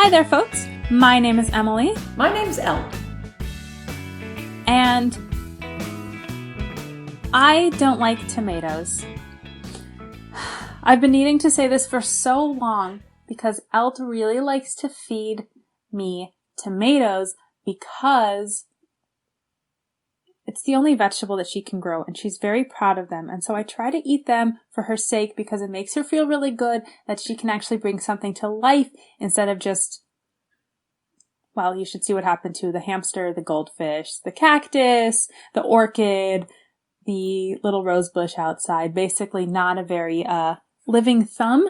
Hi there, folks. My name is Emily. My name's Elle. And I don't like tomatoes. I've been needing to say this for so long because Elle really likes to feed me tomatoes because it's the only vegetable that she can grow and she's very proud of them. And so I try to eat them for her sake because it makes her feel really good that she can actually bring something to life instead of just, well, you should see what happened to the hamster, the goldfish, the cactus, the orchid, the little rose bush outside. Basically not a very living thumb.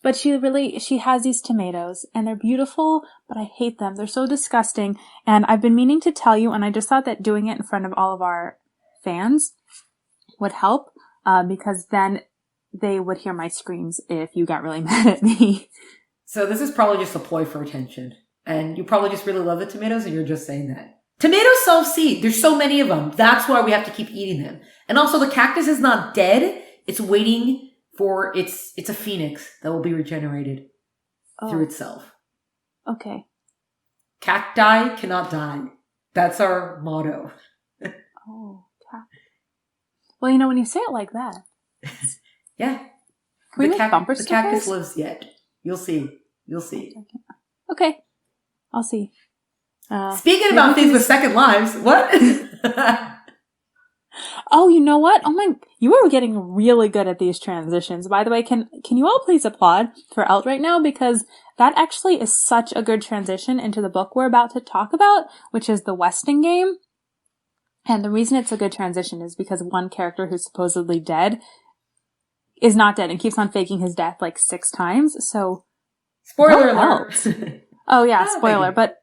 But she has these tomatoes and they're beautiful, but I hate them. They're so disgusting. And I've been meaning to tell you, and I just thought that doing it in front of all of our fans would help, because then they would hear my screams if you got really mad at me. So this is probably just a ploy for attention. And you probably just really love the tomatoes and you're just saying that. Tomatoes self-seed. There's so many of them. That's why we have to keep eating them. And also the cactus is not dead. It's waiting for it's a phoenix that will be regenerated through itself. Okay. Cacti cannot die. That's our motto. Oh, well, you know, when you say it like that. Yeah. Can we make bumper the stickers? cactus lives yet. You'll see. You'll see. Okay. I'll see. Speaking about things with second lives, what? Oh, you know what? You are getting really good at these transitions. By the way, can you all please applaud for Elle right now? Because that actually is such a good transition into the book we're about to talk about, which is the Westing game. And the reason it's a good transition is because one character who's supposedly dead is not dead and keeps on faking his death like 6 times. So, spoiler alert. Oh yeah, spoiler. But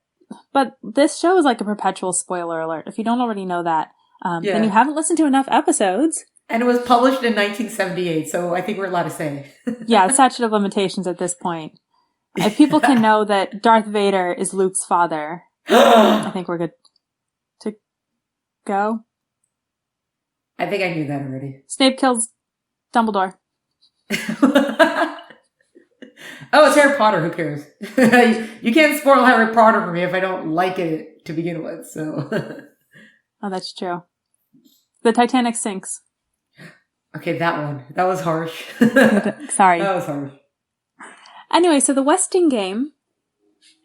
this show is like a perpetual spoiler alert. If you don't already know that, then you haven't listened to enough episodes. And it was published in 1978, so I think we're allowed to say. Yeah, statute of limitations at this point. If people can know that Darth Vader is Luke's father, I think we're good to go. I think I knew that already. Snape kills Dumbledore. Oh, it's Harry Potter. Who cares? You can't spoil Harry Potter for me if I don't like it to begin with, so... Oh, that's true. The Titanic sinks. Okay, that one. That was harsh. Sorry. That was harsh. Anyway, so the Westing game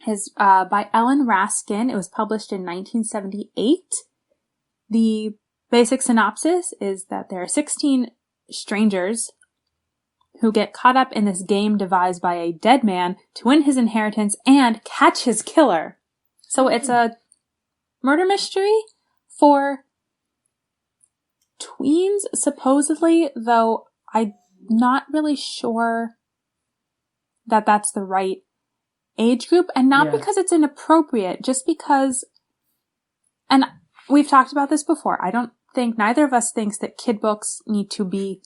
is by Ellen Raskin. It was published in 1978. The basic synopsis is that there are 16 strangers who get caught up in this game devised by a dead man to win his inheritance and catch his killer. So it's a murder mystery for tweens, supposedly, though I'm not really sure that that's the right age group. And not because it's inappropriate, just because, and we've talked about this before, I don't think, neither of us thinks that kid books need to be,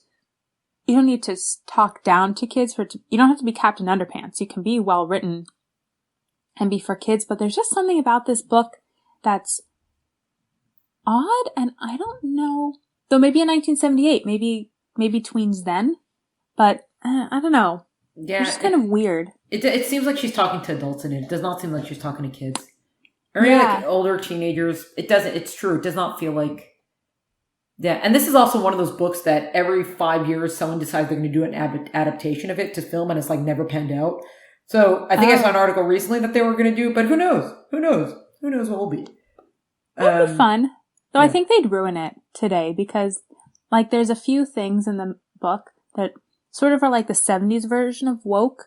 you don't need to talk down to kids you don't have to be Captain Underpants. You can be well written and be for kids, but there's just something about this book that's odd, and I don't know. Though maybe in 1978, maybe tweens then, but I don't know. Yeah, it's just kind of weird. It seems like she's talking to adults in it. It does not seem like she's talking to kids or like older teenagers. It doesn't. It's true. It does not feel like. Yeah, and this is also one of those books that every 5 years someone decides they're going to do an adaptation of it to film, and it's like never panned out. So I think I saw an article recently that they were going to do, but who knows? Who knows? Who knows what will be? It'll be fun. Though I think they'd ruin it today because, like, there's a few things in the book that sort of are like the 70s version of woke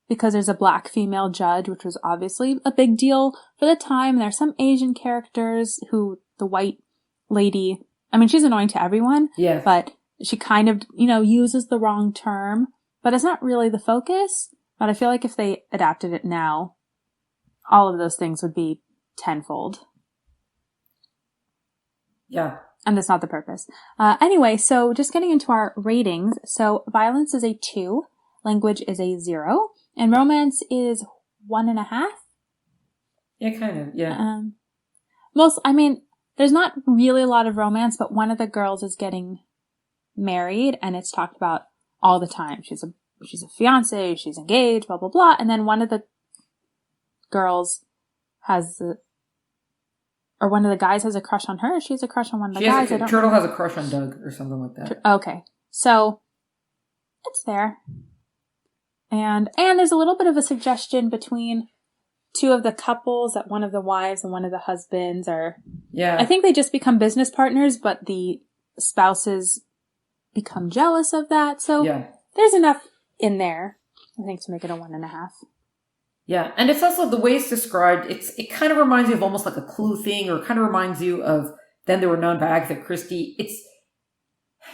because there's a black female judge, which was obviously a big deal for the time. There's some Asian characters who the white lady, I mean, she's annoying to everyone, but she kind of, uses the wrong term, but it's not really the focus. But I feel like if they adapted it now, all of those things would be tenfold. Yeah. And that's not the purpose. Anyway, so just getting into our ratings. So violence is a 2, language is a 0, and romance is 1.5. Yeah, kind of. Yeah. There's not really a lot of romance, but one of the girls is getting married and it's talked about all the time. She's a fiance, she's engaged, blah, blah, blah. And then one of the girls or one of the guys has a crush on her. She has a crush on one of the guys. Turtle has a crush on Doug or something like that. Okay. So it's there. And there's a little bit of a suggestion between two of the couples, that one of the wives and one of the husbands are, I think they just become business partners, but the spouses become jealous of that. So there's enough in there, I think, to make it a 1.5. Yeah. And it's also the way it's described. It kind of reminds you of almost like a Clue thing, or it kind of reminds you of Then There Were None by Agatha Christie.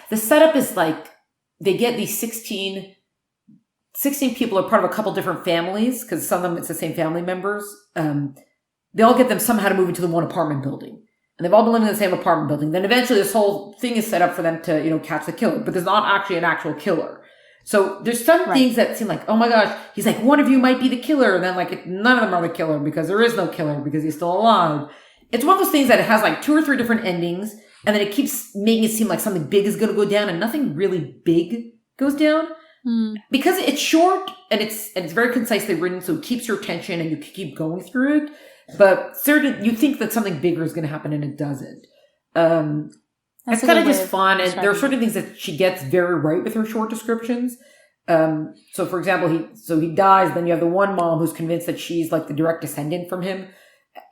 The setup is like they get these 16 people are part of a couple different families, because some of them, it's the same family members. They all get them somehow to move into the one apartment building. And they've all been living in the same apartment building. Then eventually this whole thing is set up for them to, catch the killer. But there's not actually an actual killer. So there's some things that seem like, oh my gosh, he's like, one of you might be the killer. And then none of them are the killer, because there is no killer, because he's still alive. It's one of those things that it has 2 or 3 different endings. And then it keeps making it seem like something big is going to go down, and nothing really big goes down. Because it's short and it's very concisely written, so it keeps your attention and you can keep going through it. But you think that something bigger is going to happen, and it doesn't. It's kind of just fun, and there are certain things that she gets very right with her short descriptions. So for example, he dies, then you have the one mom who's convinced that she's like the direct descendant from him,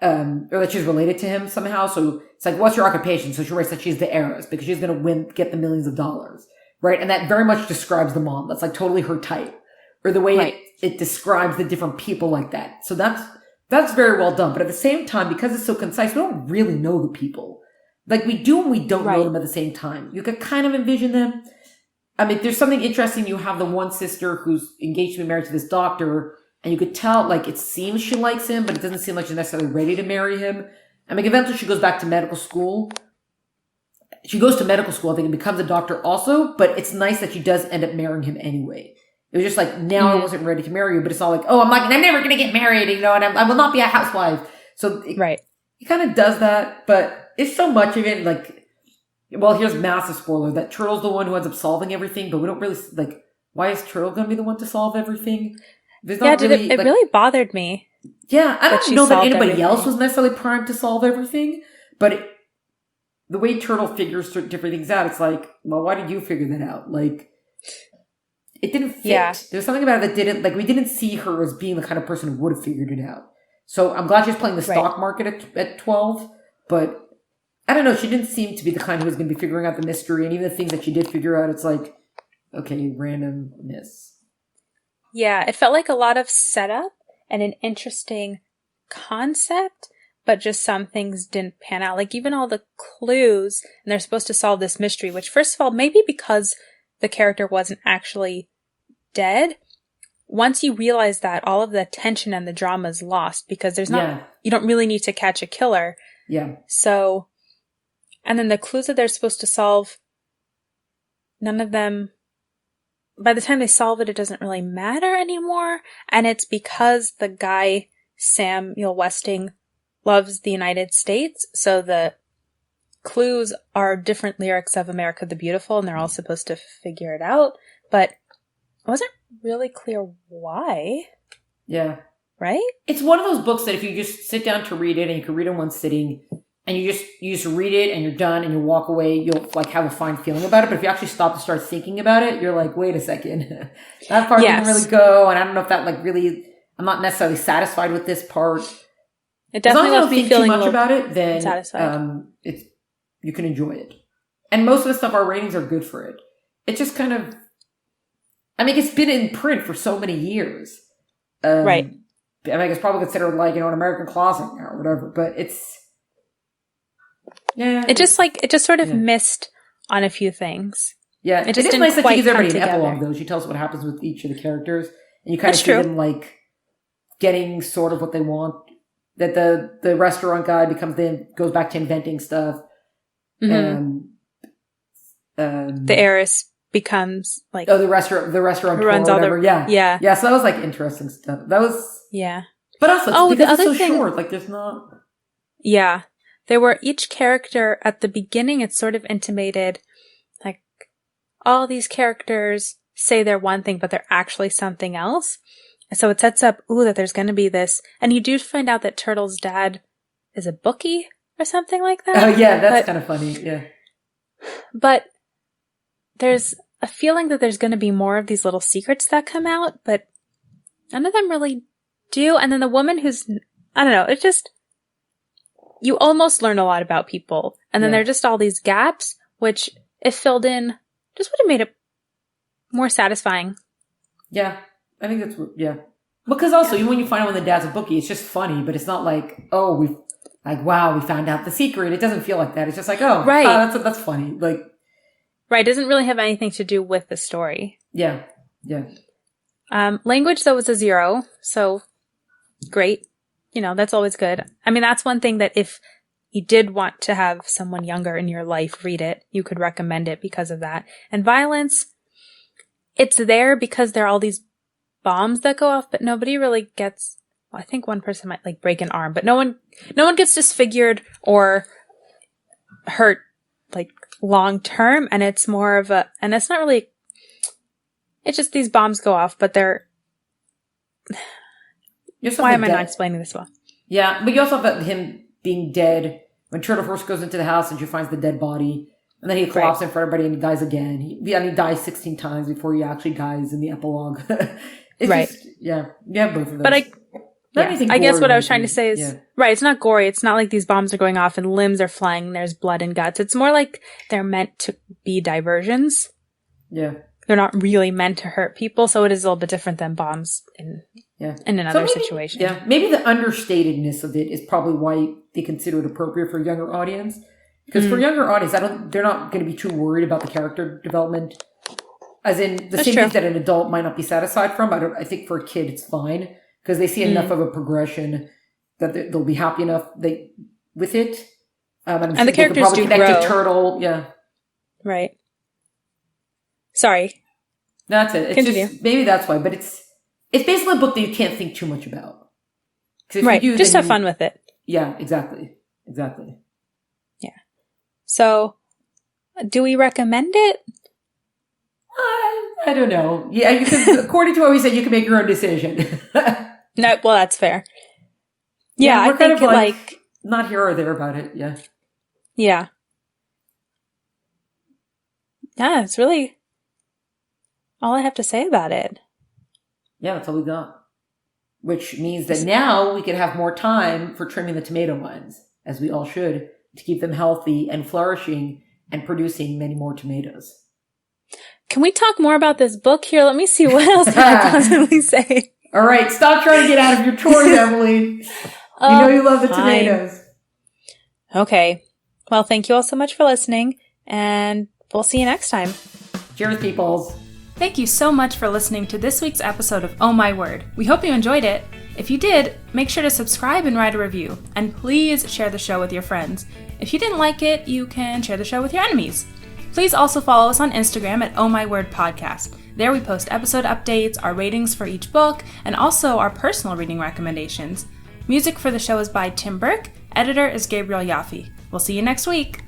or that she's related to him somehow. So it's like, what's your occupation? So she writes that she's the heiress because she's going to get the millions of dollars. Right. And that very much describes the mom. That's totally her type, or the way it describes the different people like that. So that's very well done. But at the same time, because it's so concise, we don't really know the people. We do and we don't know them at the same time. You could kind of envision them. I mean, there's something interesting. You have the one sister who's engaged to be married to this doctor, and you could tell, it seems she likes him, but it doesn't seem like she's necessarily ready to marry him. I mean, eventually she goes back to medical school. She goes to medical school, I think, and becomes a doctor also, but it's nice that she does end up marrying him anyway. It was just I wasn't ready to marry you, but it's all I'm never going to get married, and I will not be a housewife. So he kind of does that, but it's so much of it, here's massive spoiler, that Turtle's the one who ends up solving everything, but we don't really, why is Turtle going to be the one to solve everything? There's not really, it really bothered me. Yeah, I don't know that anybody else was necessarily primed to solve everything, but the way Turtle figures different things out, it's well, why did you figure that out? It didn't fit. Yeah. There's something about it that didn't, we didn't see her as being the kind of person who would have figured it out. So I'm glad she's playing the stock market at 12, but I don't know, she didn't seem to be the kind who was going to be figuring out the mystery, and even the things that she did figure out, it's okay, randomness. Yeah, it felt like a lot of setup and an interesting concept, but just some things didn't pan out. Even all the clues, and they're supposed to solve this mystery, which, first of all, maybe because the character wasn't actually dead, once you realize that, all of the tension and the drama is lost, because you don't really need to catch a killer. Yeah. So, and then the clues that they're supposed to solve, none of them, by the time they solve it, it doesn't really matter anymore. And it's because the guy, Samuel Westing, loves the United States. So the clues are different lyrics of America the Beautiful, and they're all supposed to figure it out. But it wasn't really clear why. Yeah. Right? It's one of those books that if you just sit down to read it, and you can read it in one sitting, and you just read it and you're done and you walk away, you'll have a fine feeling about it. But if you actually stop to start thinking about it, you're wait a second. That part didn't really go. And I don't know if that really, I'm not necessarily satisfied with this part. It definitely left me feeling too much about it, then satisfied. You can enjoy it. And most of the stuff, our ratings are good for it. It's just kind of, it's been in print for so many years. Right. It's probably considered an American classic or whatever, but it's, yeah. It just sort of missed on a few things. Yeah. It just is didn't nice that she gives everybody an together. epilogue, though. She tells us what happens with each of the characters, and you kind of see them getting sort of what they want. That the restaurant guy goes back to inventing stuff. Mm-hmm. The heiress becomes the restaurant runs all the yeah. So that was interesting stuff. That was But also because it's so short, there's not. Yeah, there were each character at the beginning. It's sort of intimated, all these characters say they're one thing, but they're actually something else. So it sets up, that there's going to be this. And you do find out that Turtle's dad is a bookie or something like that. Oh, yeah, that's kind of funny, yeah. But there's a feeling that there's going to be more of these little secrets that come out, but none of them really do. And then the woman who's, I don't know, it's just, you almost learn a lot about people. And then there are just all these gaps, which, if filled in, just would have made it more satisfying. Yeah, I think that's, Because also, when you find out when the dad's a bookie, it's just funny, but it's not like, wow, we found out the secret. It doesn't feel like that. It's just like, right. That's funny. Like, right. It doesn't really have anything to do with the story. Yeah. Language, though, was a 0. So great. That's always good. I mean, that's one thing that if you did want to have someone younger in your life read it, you could recommend it because of that. And violence, it's there because there are all these bombs that go off, but nobody really gets, I think one person might like break an arm, but no one gets disfigured or hurt like long term. And it's more of and it's not really, it's just these bombs go off, but they're, why am I not explaining this well? Yeah, but you also have him being dead when Turtle first goes into the house and she finds the dead body. And then he collapses in front of everybody and he dies again. He dies 16 times before he actually dies in the epilogue. It's just, yeah, both of those. But I guess what I was trying to say is, right, it's not gory. It's not like these bombs are going off and limbs are flying and there's blood and guts. It's more like they're meant to be diversions. Yeah. They're not really meant to hurt people, so it is a little bit different than bombs in another situation. Yeah, maybe the understatedness of it is probably why they consider it appropriate for a younger audience. Because for a younger audience, they're not going to be too worried about the character development. As in, the same things that an adult might not be satisfied from. I think for a kid, it's fine. Because they see enough of a progression that they'll be happy enough with it. And the characters do grow. To Turtle, yeah. Right. Sorry. That's it. Continue. Maybe that's why. But it's basically a book that you can't think too much about. Right. Just have fun with it. Yeah, exactly. Yeah. So, do we recommend it? I don't know. Yeah, you can. According to what we said, you can make your own decision. No, well, that's fair. Yeah, I think like not here or there about it. Yeah. Yeah. Yeah, it's really all I have to say about it. Yeah, that's all we got. Which means that now we can have more time for trimming the tomato vines, as we all should, to keep them healthy and flourishing and producing many more tomatoes. Can we talk more about this book here? Let me see what else can I possibly say. All right, stop trying to get out of your chores, Emily. You know you love the tomatoes. Okay. Well, thank you all so much for listening, and we'll see you next time. Cheers, peoples. Thank you so much for listening to this week's episode of Oh My Word. We hope you enjoyed it. If you did, make sure to subscribe and write a review. And please share the show with your friends. If you didn't like it, you can share the show with your enemies. Please also follow us on Instagram at Oh My Word Podcast. There we post episode updates, our ratings for each book, and also our personal reading recommendations. Music for the show is by Tim Burke. Editor is Gabriel Yaffe. We'll see you next week.